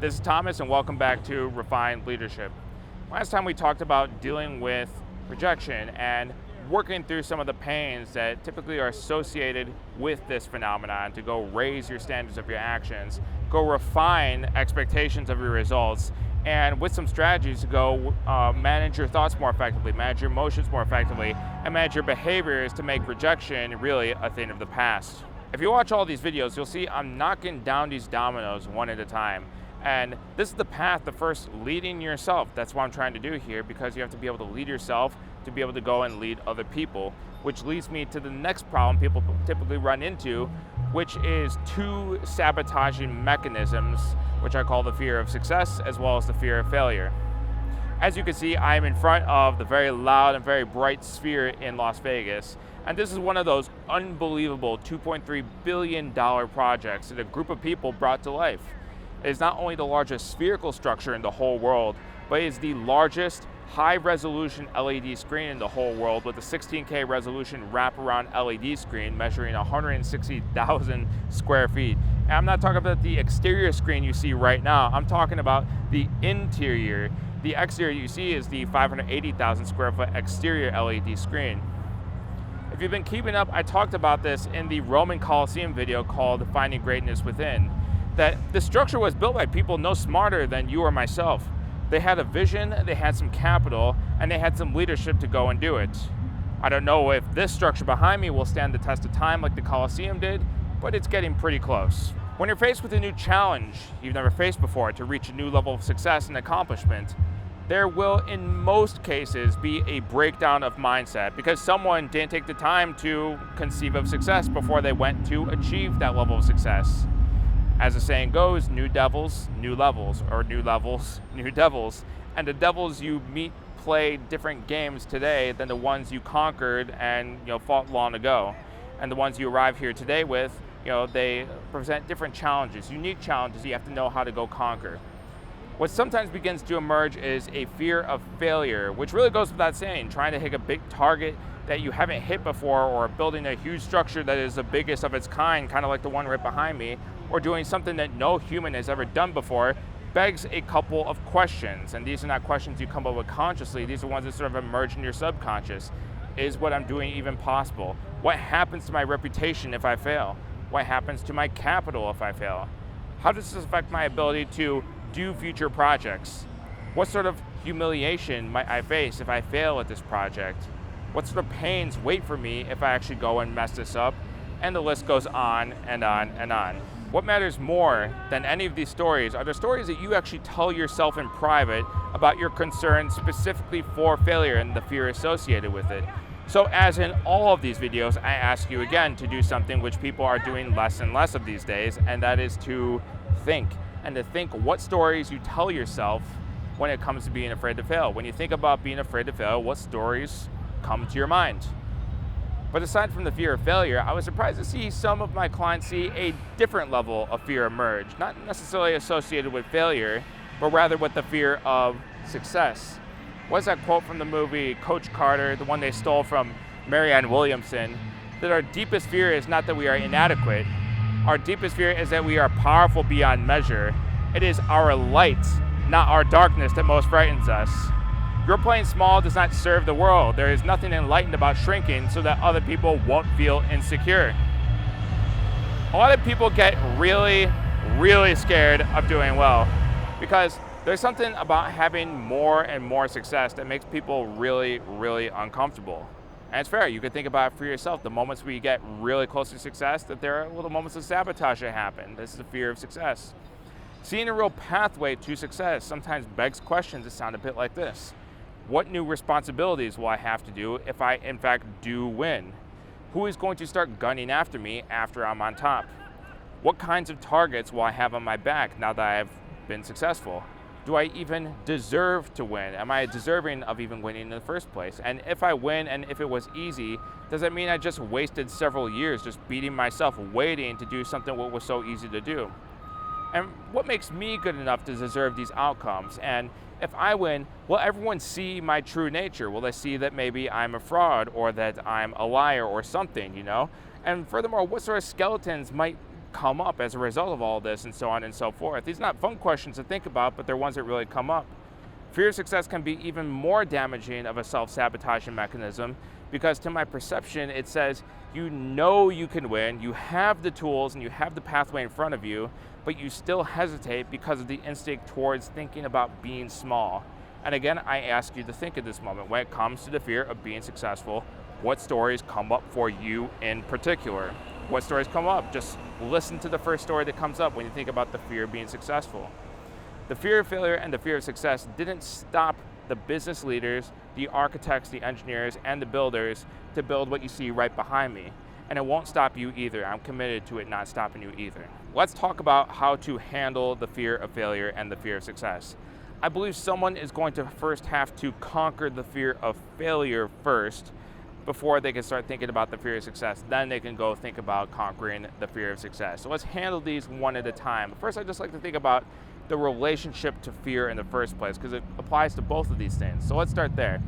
This is Thomas, and welcome back to Refined Leadership. Last time we talked about dealing with rejection and working through some of the pains that typically are associated with this phenomenon to go raise your standards of your actions, go refine expectations of your results, and with some strategies to go manage your thoughts more effectively, manage your emotions more effectively, and manage your behaviors to make rejection really a thing of the past. If you watch all these videos, you'll see I'm knocking down these dominoes one at a time. And this is the path to first leading yourself. That's what I'm trying to do here, because you have to be able to lead yourself to be able to go and lead other people, which leads me to the next problem people typically run into, which is two sabotaging mechanisms, which I call the fear of success as well as the fear of failure. As you can see, I am in front of the very loud and very bright Sphere in Las Vegas. And this is one of those unbelievable $2.3 billion projects that a group of people brought to life. It is not only the largest spherical structure in the whole world, but it is the largest high-resolution LED screen in the whole world with a 16K resolution wraparound LED screen measuring 160,000 square feet. And I'm not talking about the exterior screen you see right now. I'm talking about the interior. The exterior you see is the 580,000 square foot exterior LED screen. If you've been keeping up, I talked about this in the Roman Colosseum video called Finding Greatness Within. That the structure was built by people no smarter than you or myself. They had a vision, they had some capital, and they had some leadership to go and do it. I don't know if this structure behind me will stand the test of time like the Colosseum did, but it's getting pretty close. When you're faced with a new challenge you've never faced before to reach a new level of success and accomplishment, there will, in most cases, be a breakdown of mindset because someone didn't take the time to conceive of success before they went to achieve that level of success. As the saying goes, new devils, new levels, or new levels, new devils. And the devils you meet play different games today than the ones you conquered and fought long ago. And the ones you arrive here today with, they present different challenges, unique challenges you have to know how to go conquer. What sometimes begins to emerge is a fear of failure, which really goes without saying, trying to hit a big target that you haven't hit before, or building a huge structure that is the biggest of its kind, kind of like the one right behind me, or doing something that no human has ever done before, begs a couple of questions. And these are not questions you come up with consciously, these are ones that sort of emerge in your subconscious. Is what I'm doing even possible? What happens to my reputation if I fail? What happens to my capital if I fail? How does this affect my ability to do future projects? What sort of humiliation might I face if I fail at this project? What sort of pains wait for me if I actually go and mess this up? And the list goes on and on and on. What matters more than any of these stories are the stories that you actually tell yourself in private about your concerns specifically for failure and the fear associated with it. So as in all of these videos, I ask you again to do something which people are doing less and less of these days, and that is to think. And to think what stories you tell yourself when it comes to being afraid to fail. When you think about being afraid to fail, what stories come to your mind? But aside from the fear of failure, I was surprised to see some of my clients see a different level of fear emerge, not necessarily associated with failure, but rather with the fear of success. What's that quote from the movie Coach Carter, the one they stole from Marianne Williamson, that our deepest fear is not that we are inadequate, our deepest fear is that we are powerful beyond measure. It is our light, not our darkness, that most frightens us. Your playing small does not serve the world. There is nothing enlightened about shrinking so that other people won't feel insecure. A lot of people get really, really scared of doing well because there's something about having more and more success that makes people really, really uncomfortable. And it's fair, you could think about it for yourself. The moments where you get really close to success, that there are little moments of sabotage that happen. This is the fear of success. Seeing a real pathway to success sometimes begs questions that sound a bit like this. What new responsibilities will I have to do if I, in fact, do win? Who is going to start gunning after me after I'm on top? What kinds of targets will I have on my back now that I've been successful? Do I even deserve to win? Am I deserving of even winning in the first place? And if I win and if it was easy, does that mean I just wasted several years just beating myself, waiting to do something what was so easy to do? And what makes me good enough to deserve these outcomes? And if I win, will everyone see my true nature? Will they see that maybe I'm a fraud or that I'm a liar or something, And furthermore, what sort of skeletons might come up as a result of all this, and so on and so forth. These are not fun questions to think about, but they're ones that really come up. Fear of success can be even more damaging of a self-sabotaging mechanism because to my perception, it says you know you can win, you have the tools and you have the pathway in front of you, but you still hesitate because of the instinct towards thinking about being small. And again, I ask you to think at this moment, when it comes to the fear of being successful, what stories come up for you in particular? What stories come up? Just listen to the first story that comes up when you think about the fear of being successful. The fear of failure and the fear of success didn't stop the business leaders, the architects, the engineers, and the builders to build what you see right behind me. And it won't stop you either. I'm committed to it not stopping you either. Let's talk about how to handle the fear of failure and the fear of success. I believe someone is going to first have to conquer the fear of failure first before they can start thinking about the fear of success. Then they can go think about conquering the fear of success. So let's handle these one at a time. First, I'd just like to think about the relationship to fear in the first place, because it applies to both of these things. So let's start there.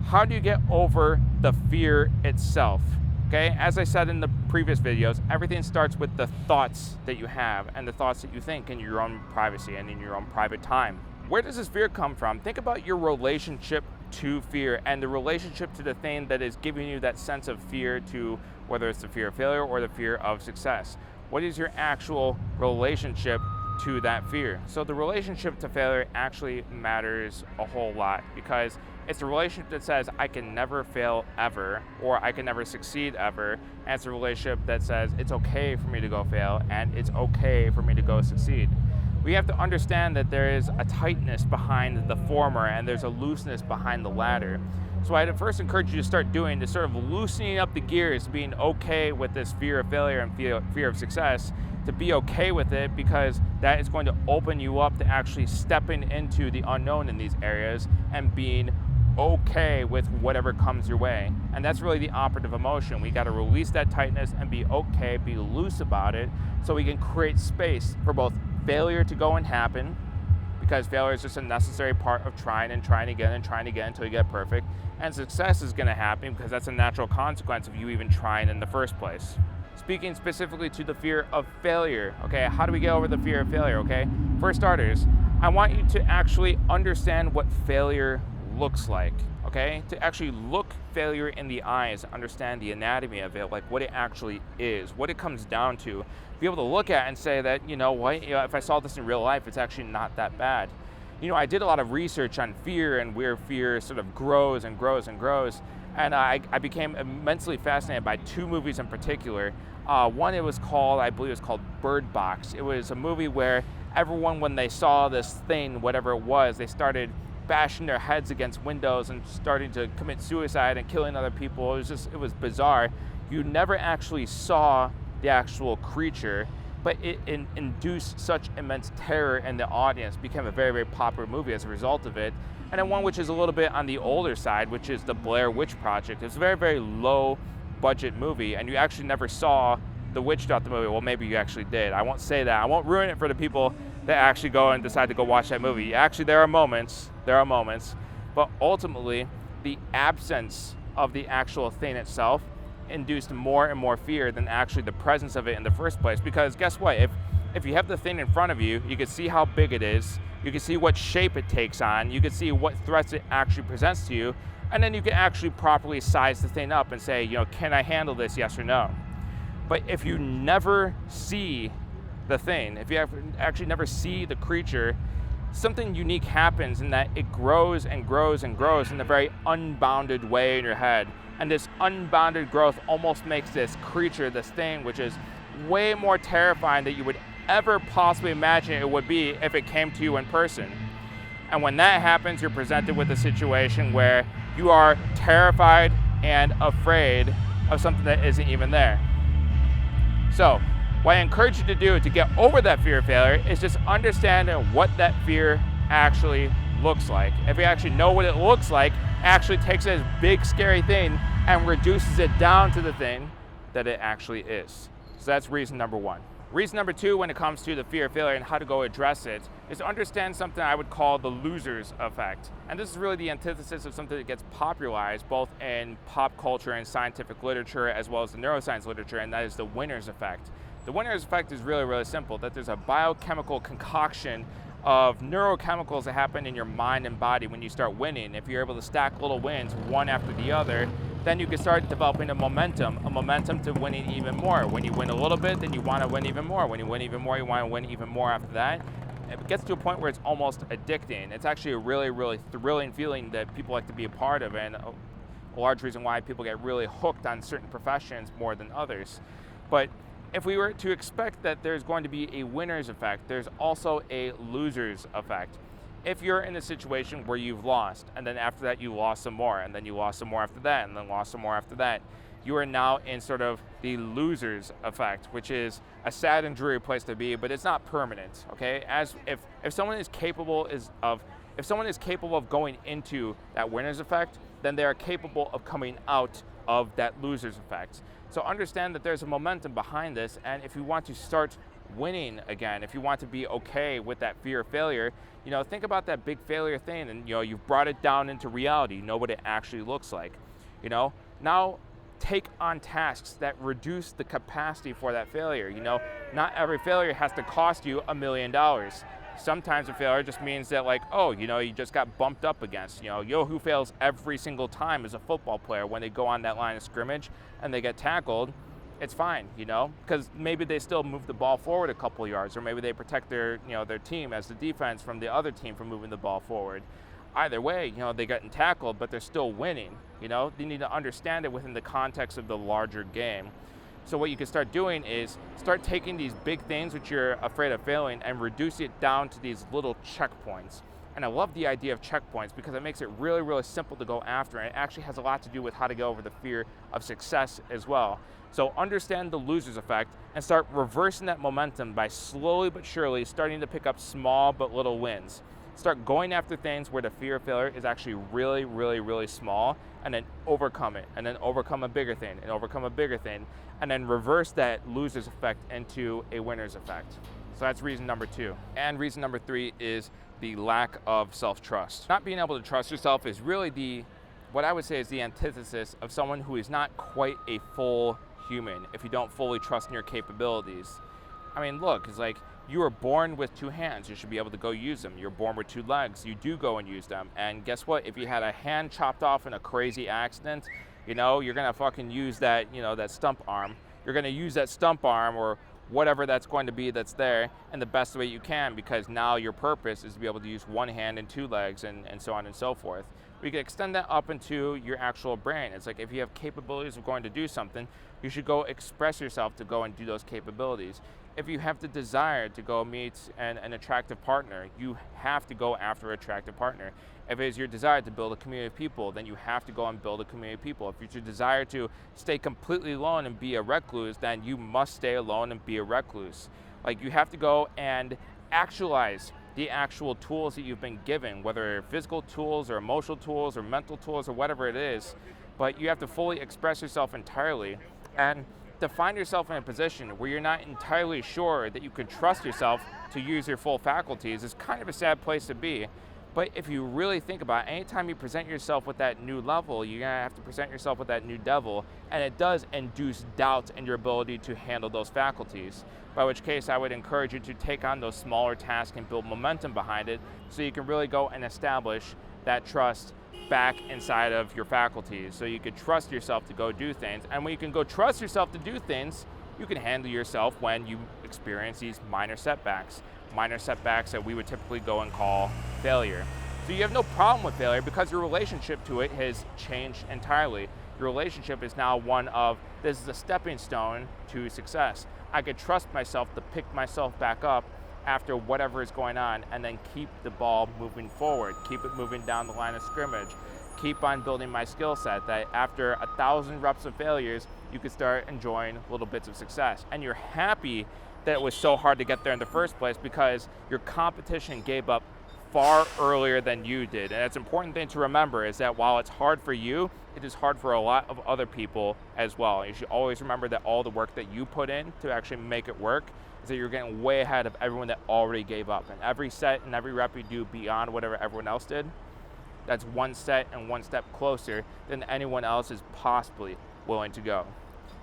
How do you get over the fear itself? Okay, as I said in the previous videos, everything starts with the thoughts that you have and the thoughts that you think in your own privacy and in your own private time. Where does this fear come from? Think about your relationship to fear and the relationship to the thing that is giving you that sense of fear, to whether it's the fear of failure or the fear of success. What is your actual relationship to that fear? So the relationship to failure actually matters a whole lot, because it's a relationship that says I can never fail ever, or I can never succeed ever, and it's a relationship that says it's okay for me to go fail and it's okay for me to go succeed. We have to understand that there is a tightness behind the former and there's a looseness behind the latter. So I'd first encourage you to start doing this sort of loosening up the gears, being okay with this fear of failure and fear of success, to be okay with it, because that is going to open you up to actually stepping into the unknown in these areas and being okay with whatever comes your way. And that's really the operative emotion. We got to release that tightness and be okay, be loose about it, so we can create space for both failure to go and happen, because failure is just a necessary part of trying and trying again and trying again until you get perfect, and success is going to happen because that's a natural consequence of you even trying in the first place. Speaking specifically to the fear of failure, okay, how do we get over the fear of failure, okay? For starters, I want you to actually understand what failure looks like, okay? To actually look failure in the eyes, understand the anatomy of it, like what it actually is, what it comes down to. Be able to look at it and say that, you know what, if I saw this in real life, it's actually not that bad. I did a lot of research on fear and where fear sort of grows and grows and grows. And I became immensely fascinated by two movies in particular. One, I believe it was called Bird Box. It was a movie where everyone, when they saw this thing, whatever it was, they started bashing their heads against windows and starting to commit suicide and killing other people. It was bizarre. You never actually saw the actual creature, but it induced such immense terror in the audience, became a very, very popular movie as a result of it. And then one which is a little bit on the older side, which is the Blair Witch Project. It's a very, very low budget movie, and you actually never saw the witch throughout the movie. Well, maybe you actually did. I won't say that. I won't ruin it for the people that actually go and decide to go watch that movie. Actually, there are moments, but ultimately, the absence of the actual thing itself induced more and more fear than actually the presence of it in the first place. Because guess what? If you have the thing in front of you, you can see how big it is, you can see what shape it takes on, you can see what threats it actually presents to you, and then you can actually properly size the thing up and say, can I handle this, yes or no? But if you never see the thing, if you actually never see the creature, something unique happens in that it grows and grows and grows in a very unbounded way in your head. And this unbounded growth almost makes this creature, this thing, which is way more terrifying than you would ever possibly imagine it would be if it came to you in person. And when that happens, you're presented with a situation where you are terrified and afraid of something that isn't even there. So, what I encourage you to do to get over that fear of failure is just understand what that fear actually looks like. If you actually know what it looks like, actually takes this big scary thing and reduces it down to the thing that it actually is. So that's reason number one. Reason number two, when it comes to the fear of failure and how to go address it, is to understand something I would call the loser's effect. And this is really the antithesis of something that gets popularized both in pop culture and scientific literature as well as the neuroscience literature, and that is the winner's effect. The winner's effect is really, really simple, that there's a biochemical concoction of neurochemicals that happen in your mind and body when you start winning. If you're able to stack little wins one after the other, then you can start developing a momentum to winning even more. When you win a little bit, then you want to win even more. When you win even more, you want to win even more after that. It gets to a point where it's almost addicting. It's actually a really, really thrilling feeling that people like to be a part of, and a large reason why people get really hooked on certain professions more than others. But if we were to expect that there's going to be a winner's effect, there's also a loser's effect. If you're in a situation where you've lost, and then after that you lost some more, and then you lost some more after that, and then lost some more after that, you are now in sort of the loser's effect, which is a sad and dreary place to be, but it's not permanent, okay? As if someone is capable of going into that winner's effect, then they are capable of coming out of that loser's effect. So understand that there's a momentum behind this, and if you want to start winning again, if you want to be okay with that fear of failure, think about that big failure thing, and you've brought it down into reality. You know what it actually looks like. Now take on tasks that reduce the capacity for that failure. Not every failure has to cost you $1 million. Sometimes a failure just means that you just got bumped up against. Who fails every single time is a football player when they go on that line of scrimmage and they get tackled. It's fine, because maybe they still move the ball forward a couple yards, or maybe they protect their team as the defense from the other team from moving the ball forward. Either way, they getting tackled, but they're still winning. You need to understand it within the context of the larger game. So what you can start doing is start taking these big things which you're afraid of failing and reduce it down to these little checkpoints. And I love the idea of checkpoints because it makes it really, really simple to go after, and it actually has a lot to do with how to get over the fear of success as well. So understand the loser's effect and start reversing that momentum by slowly but surely starting to pick up small but little wins. Start going after things where the fear of failure is actually really, really, really small, and then overcome it, and then overcome a bigger thing, and overcome a bigger thing, and then reverse that loser's effect into a winner's effect. So that's reason number 2. And reason number 3 is the lack of self-trust. Not being able to trust yourself is really what I would say is the antithesis of someone who is not quite a full human if you don't fully trust in your capabilities. I mean, look, it's like you were born with 2 hands. You should be able to go use them. You're born with 2 legs. You do go and use them. And guess what? If you had a hand chopped off in a crazy accident, you're going to fucking use that, that stump arm. You're going to use that stump arm or whatever that's going to be that's there in the best way you can, because now your purpose is to be able to use 1 hand and 2 legs and so on and so forth. We can extend that up into your actual brain. It's like if you have capabilities of going to do something, you should go express yourself to go and do those capabilities. If you have the desire to go meet an attractive partner, you have to go after an attractive partner. If it is your desire to build a community of people, then you have to go and build a community of people. If it's your desire to stay completely alone and be a recluse, then you must stay alone and be a recluse. Like, you have to go and actualize the actual tools that you've been given, whether they're physical tools or emotional tools or mental tools or whatever it is, but you have to fully express yourself entirely. And to find yourself in a position where you're not entirely sure that you can trust yourself to use your full faculties is kind of a sad place to be. But if you really think about it, anytime you present yourself with that new level, you're gonna have to present yourself with that new devil, and it does induce doubt in your ability to handle those faculties. By which case, I would encourage you to take on those smaller tasks and build momentum behind it so you can really go and establish that trust back inside of your faculties, so you can trust yourself to go do things. And when you can go trust yourself to do things, you can handle yourself when you experience these minor setbacks that we would typically go and call failure. So you have no problem with failure because your relationship to it has changed entirely. Your relationship is now one of, this is a stepping stone to success. I could trust myself to pick myself back up after whatever is going on, and then keep the ball moving forward, keep it moving down the line of scrimmage, keep on building my skill set, that after 1,000 reps of failures, you could start enjoying little bits of success. And you're happy that it was so hard to get there in the first place because your competition gave up far earlier than you did. And it's an important thing to remember is that while it's hard for you, it is hard for a lot of other people as well. You should always remember that all the work that you put in to actually make it work is that you're getting way ahead of everyone that already gave up. And every set and every rep you do beyond whatever everyone else did, that's one set and one step closer than anyone else is possibly willing to go.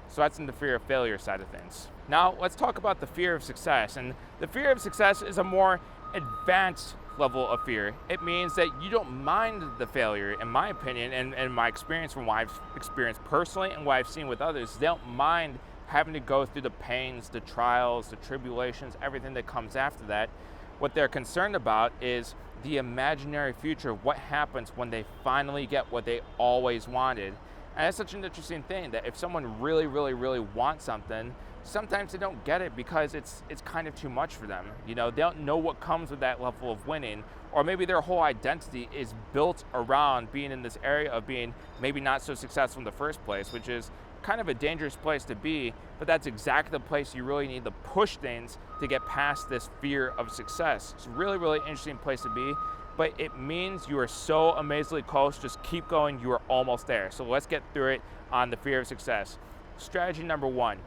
So that's in the fear of failure side of things. Now, let's talk about the fear of success. And the fear of success is a more advanced level of fear. It means that you don't mind the failure, in my opinion, and my experience from what I've experienced personally and what I've seen with others. They don't mind having to go through the pains, the trials, the tribulations, everything that comes after that. What they're concerned about is the imaginary future, what happens when they finally get what they always wanted. And that's such an interesting thing, that if someone really, really, really wants something, sometimes they don't get it because it's kind of too much for them. You know, they don't know what comes with that level of winning, or maybe their whole identity is built around being in this area of being maybe not so successful in the first place, which is kind of a dangerous place to be, but that's exactly the place you really need to push things to get past this fear of success. It's a really, really interesting place to be, but it means you are so amazingly close. Just keep going, you are almost there. So let's get through it on the fear of success. Strategy number one,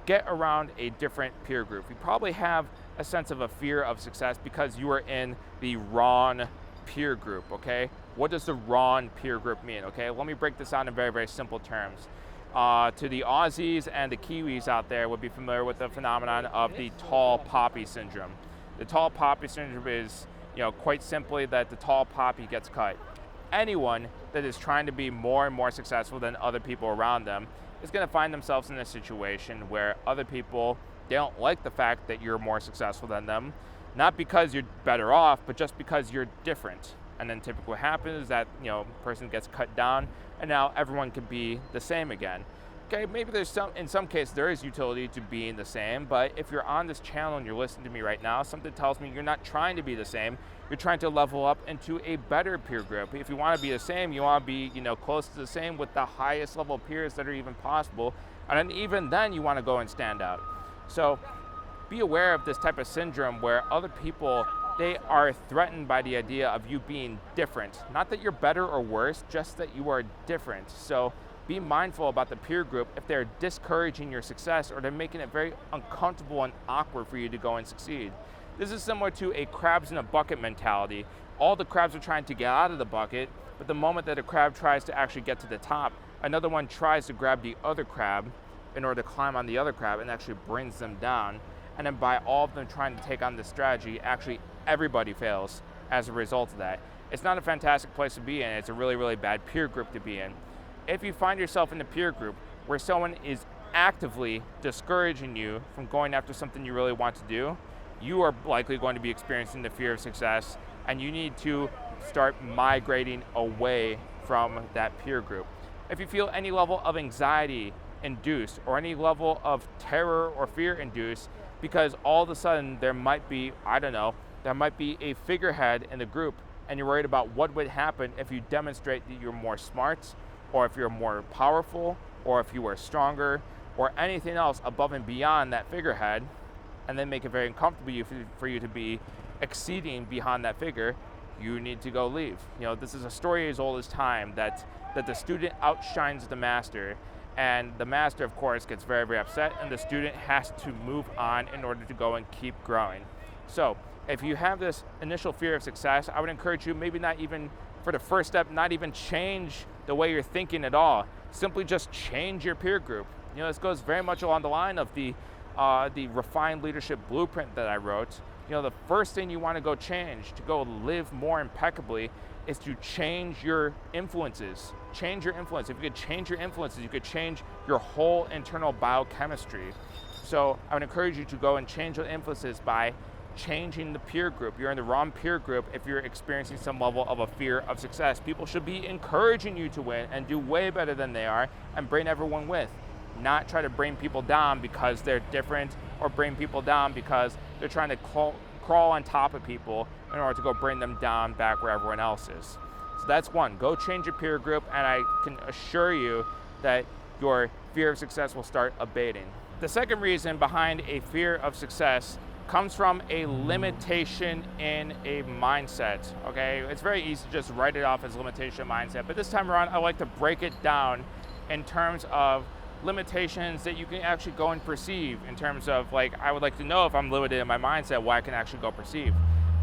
get around a different peer group. You probably have a sense of a fear of success because you are in the wrong peer group, okay? What does the wrong peer group mean, okay? Let me break this down in very, very simple terms. To the Aussies and the Kiwis out there would be familiar with the phenomenon of the tall poppy syndrome. The tall poppy syndrome is, quite simply that the tall poppy gets cut. Anyone that is trying to be more and more successful than other people around them is going to find themselves in a situation where other people, they don't like the fact that you're more successful than them, not because you're better off, but just because you're different. And then typically what happens is that, person gets cut down, and now everyone can be the same again. Okay, maybe in some cases there is utility to being the same, but if you're on this channel and you're listening to me right now, something tells me you're not trying to be the same. You're trying to level up into a better peer group. If you want to be the same, you want to be, close to the same with the highest level peers that are even possible. And then even then you want to go and stand out. So be aware of this type of syndrome where other people, they are threatened by the idea of you being different. Not that you're better or worse, just that you are different. So be mindful about the peer group if they're discouraging your success or they're making it very uncomfortable and awkward for you to go and succeed. This is similar to a crabs in a bucket mentality. All the crabs are trying to get out of the bucket, but the moment that a crab tries to actually get to the top, another one tries to grab the other crab in order to climb on the other crab and actually brings them down. And then by all of them trying to take on this strategy, actually everybody fails as a result of that. It's not a fantastic place to be in. It's a really, really bad peer group to be in. If you find yourself in a peer group where someone is actively discouraging you from going after something you really want to do, you are likely going to be experiencing the fear of success, and you need to start migrating away from that peer group. If you feel any level of anxiety induced or any level of terror or fear induced because all of a sudden there might be a figurehead in the group and you're worried about what would happen if you demonstrate that you're more smart, or if you're more powerful, or if you are stronger, or anything else above and beyond that figurehead, and then make it very uncomfortable for you to be exceeding beyond that figure, you need to go leave. This is a story as old as time, that the student outshines the master, and the master, of course, gets very, very upset, and the student has to move on in order to go and keep growing. So if you have this initial fear of success, I would encourage you, maybe not even for the first step, not even change the way you're thinking at all. Simply just change your peer group. This goes very much along the line of the refined leadership blueprint that I wrote. The first thing you want to go change to go live more impeccably is to change your influences. Change your influence. If you could change your influences, you could change your whole internal biochemistry. So I would encourage you to go and change your influences by changing the peer group. You're in the wrong peer group if you're experiencing some level of a fear of success. People should be encouraging you to win and do way better than they are and bring everyone with. Not try to bring people down because they're different, or bring people down because they're trying to crawl on top of people in order to go bring them down back where everyone else is. So that's one. Go change your peer group, and I can assure you that your fear of success will start abating. The second reason behind a fear of success comes from a limitation in a mindset, okay? It's very easy to just write it off as limitation mindset, but this time around, I like to break it down in terms of limitations that you can actually go and perceive, in terms of, I would like to know if I'm limited in my mindset, what I can actually go perceive.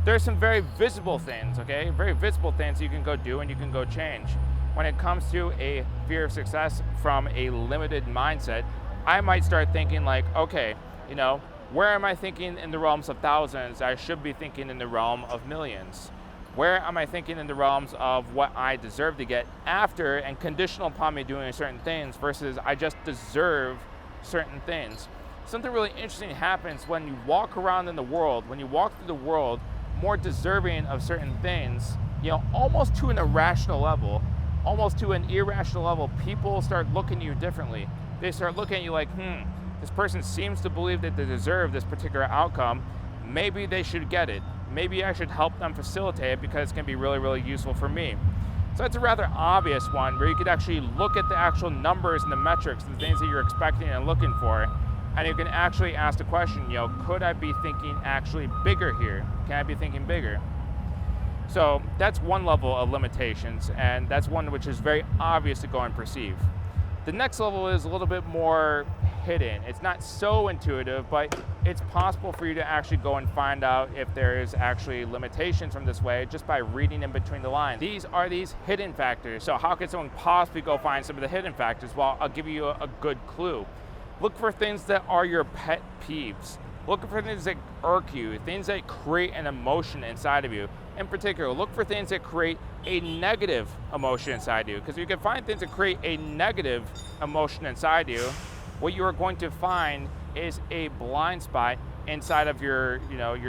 There's some very visible things, okay? Very visible things you can go do and you can go change. When it comes to a fear of success from a limited mindset, I might start thinking like, okay, you know, where am I thinking in the realms of thousands? I should be thinking in the realm of millions. Where am I thinking in the realms of what I deserve to get after and conditional upon me doing certain things versus I just deserve certain things? Something really interesting happens when you walk around in the world, when you walk through the world more deserving of certain things, you know, almost to an irrational level, almost to an irrational level, people start looking at you differently. They start looking at you like, this person seems to believe that they deserve this particular outcome. Maybe they should get it. Maybe I should help them facilitate it because it's going to be really, really useful for me. So that's a rather obvious one where you could actually look at the actual numbers and the metrics, the things that you're expecting and looking for, and you can actually ask the question, you know, could I be thinking actually bigger here? Can I be thinking bigger? So that's one level of limitations, and that's one which is very obvious to go and perceive. The next level is a little bit more hidden. It's not so intuitive, but it's possible for you to actually go and find out if there is actually limitations from this way just by reading in between the lines. These are these hidden factors. So how could someone possibly go find some of the hidden factors? Well, I'll give you a good clue. Look for things that are your pet peeves. Look for things that irk you, things that create an emotion inside of you. In particular, look for things that create a negative emotion inside you. Because if you can find things that create a negative emotion inside you, what you are going to find is a blind spot inside of your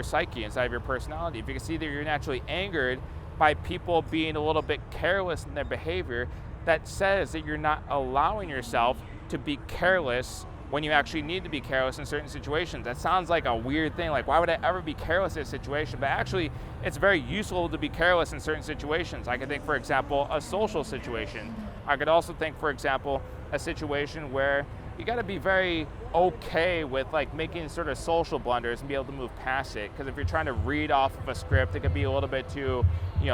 psyche, inside of your personality. If you can see that you're naturally angered by people being a little bit careless in their behavior, that says that you're not allowing yourself to be careless when you actually need to be careless in certain situations. That sounds like a weird thing, like why would I ever be careless in a situation? But actually, it's very useful to be careless in certain situations. I could think, for example, a social situation. I could also think, for example, a situation where you gotta be very okay with like making sort of social blunders and be able to move past it. Because if you're trying to read off of a script, it could be a little bit too,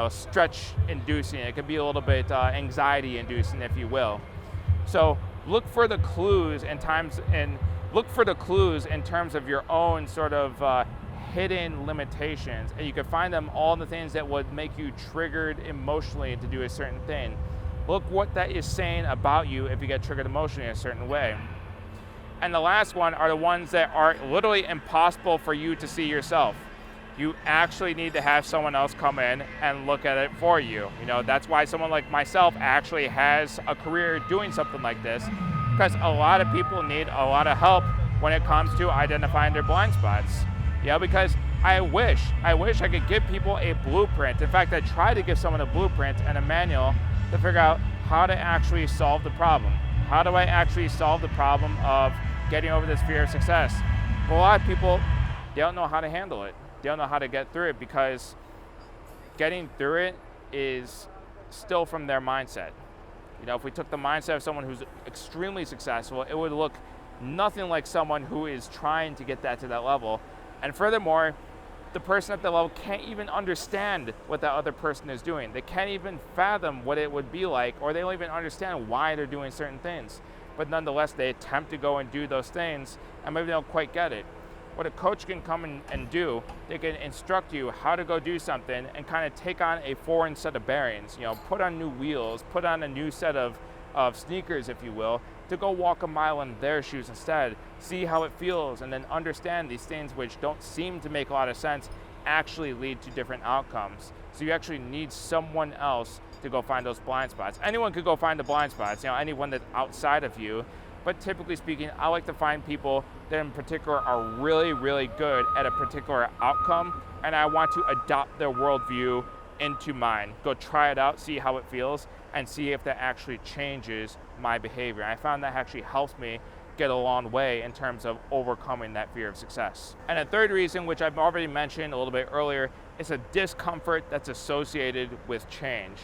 stretch inducing. It could be a little bit anxiety inducing, if you will. So look for the clues in terms of your own sort of hidden limitations, and you can find them all in the things that would make you triggered emotionally to do a certain thing. Look what that is saying about you if you get triggered emotionally in a certain way. And the last one are the ones that are literally impossible for you to see yourself. You actually need to have someone else come in and look at it for you. That's why someone like myself actually has a career doing something like this, because a lot of people need a lot of help when it comes to identifying their blind spots. Because I wish I could give people a blueprint. In fact, I try to give someone a blueprint and a manual to figure out how to actually solve the problem. How do I actually solve the problem of getting over this fear of success? But a lot of people, they don't know how to handle it. They don't know how to get through it because getting through it is still from their mindset. If we took the mindset of someone who's extremely successful, it would look nothing like someone who is trying to get that to that level. And furthermore, the person at that level can't even understand what that other person is doing. They can't even fathom what it would be like, or they don't even understand why they're doing certain things. But nonetheless, they attempt to go and do those things, and maybe they don't quite get it. What a coach can come and do, they can instruct you how to go do something and kind of take on a foreign set of bearings, put on new wheels, put on a new set of sneakers, if you will, to go walk a mile in their shoes instead, see how it feels, and then understand these things which don't seem to make a lot of sense actually lead to different outcomes. So you actually need someone else to go find those blind spots. Anyone could go find the blind spots, anyone that's outside of you. But typically speaking, I like to find people that in particular are really, really good at a particular outcome, and I want to adopt their worldview into mine. Go try it out, see how it feels, and see if that actually changes my behavior. I found that actually helps me get a long way in terms of overcoming that fear of success. And a third reason, which I've already mentioned a little bit earlier, is a discomfort that's associated with change.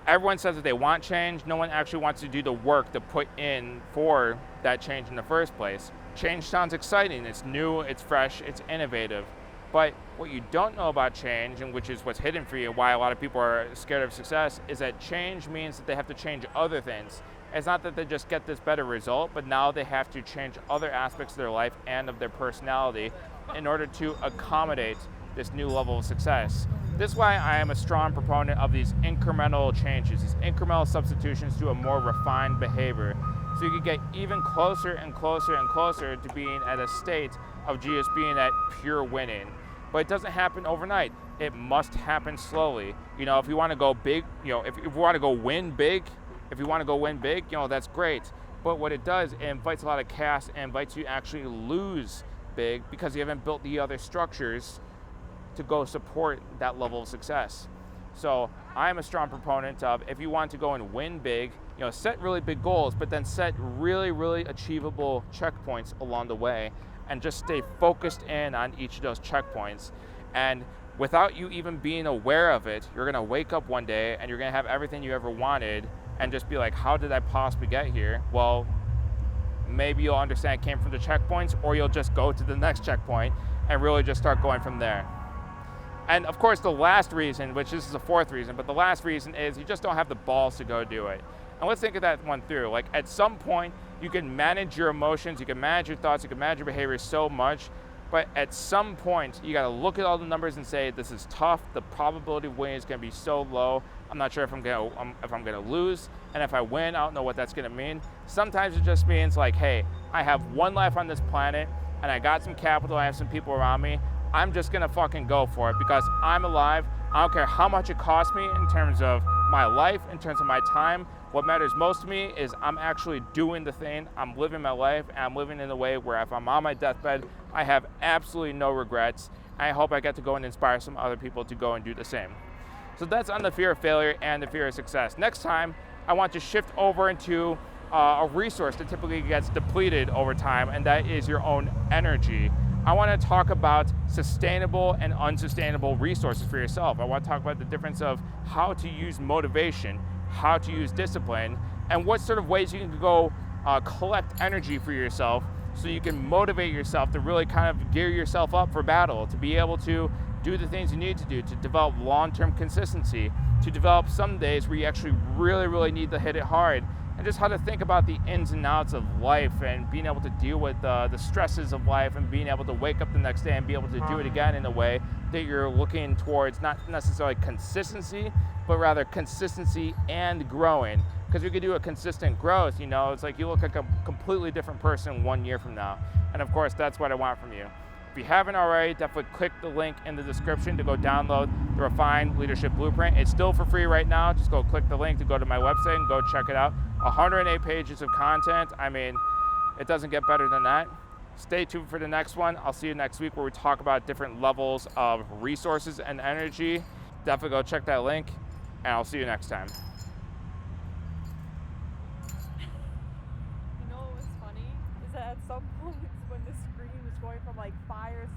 Everyone says that they want change. No one actually wants to do the work to put in for that change in the first place. Change sounds exciting. It's new, it's fresh, it's innovative. But what you don't know about change, and which is what's hidden for you, why a lot of people are scared of success, is that change means that they have to change other things. It's not that they just get this better result, but now they have to change other aspects of their life and of their personality in order to accommodate this new level of success. This is why I am a strong proponent of these incremental changes, these incremental substitutions to a more refined behavior. So you can get even closer and closer and closer to being at a state of just being at pure winning. But it doesn't happen overnight. It must happen slowly. You know, if you want to go big, you know, if you want to go win big, you know, that's great. But what it does, it invites a lot of chaos and invites you to actually lose big because you haven't built the other structures to go support that level of success. So I'm a strong proponent of, if you want to go and win big, you know, set really big goals, but then set really, really achievable checkpoints along the way, and just stay focused in on each of those checkpoints. And without you even being aware of it, you're gonna wake up one day and you're gonna have everything you ever wanted and just be like, how did I possibly get here? Well, maybe you'll understand it came from the checkpoints, or you'll just go to the next checkpoint and really just start going from there. And of course, the last reason, which this is the fourth reason, but the last reason is you just don't have the balls to go do it. And let's think of that one through. Like, at some point, you can manage your emotions, you can manage your thoughts, you can manage your behavior so much, but at some point, you gotta look at all the numbers and say, this is tough, the probability of winning is gonna be so low, I'm not sure if I'm gonna lose, and if I win, I don't know what that's gonna mean. Sometimes it just means like, hey, I have one life on this planet, and I got some capital, I have some people around me, I'm just gonna fucking go for it because I'm alive. I don't care how much it costs me in terms of my life, in terms of my time. What matters most to me is I'm actually doing the thing, I'm living my life, and I'm living in a way where if I'm on my deathbed, I have absolutely no regrets. I hope I get to go and inspire some other people to go and do the same. So that's on the fear of failure and the fear of success. Next time, I want to shift over into a resource that typically gets depleted over time, and that is your own energy. I want to talk about sustainable and unsustainable resources for yourself. I want to talk about the difference of how to use motivation, how to use discipline, and what sort of ways you can go collect energy for yourself so you can motivate yourself to really kind of gear yourself up for battle, to be able to do the things you need to do, to develop long-term consistency, to develop some days where you actually really, really need to hit it hard, and just how to think about the ins and outs of life and being able to deal with the stresses of life and being able to wake up the next day and be able to do it again in a way that you're looking towards not necessarily consistency, but rather consistency and growing. Because you could do a consistent growth, you know, it's like you look like a completely different person 1 year from now. And of course, that's what I want from you. If you haven't already, definitely click the link in the description to go download the Refined Leadership Blueprint. It's still for free right now. Just go click the link to go to my website and go check it out. 108 pages of content. I mean, it doesn't get better than that. Stay tuned for the next one. I'll see you next week where we talk about different levels of resources and energy. Definitely go check that link, and I'll see you next time. You know what was funny? Is that at some point when the screen was going from like fire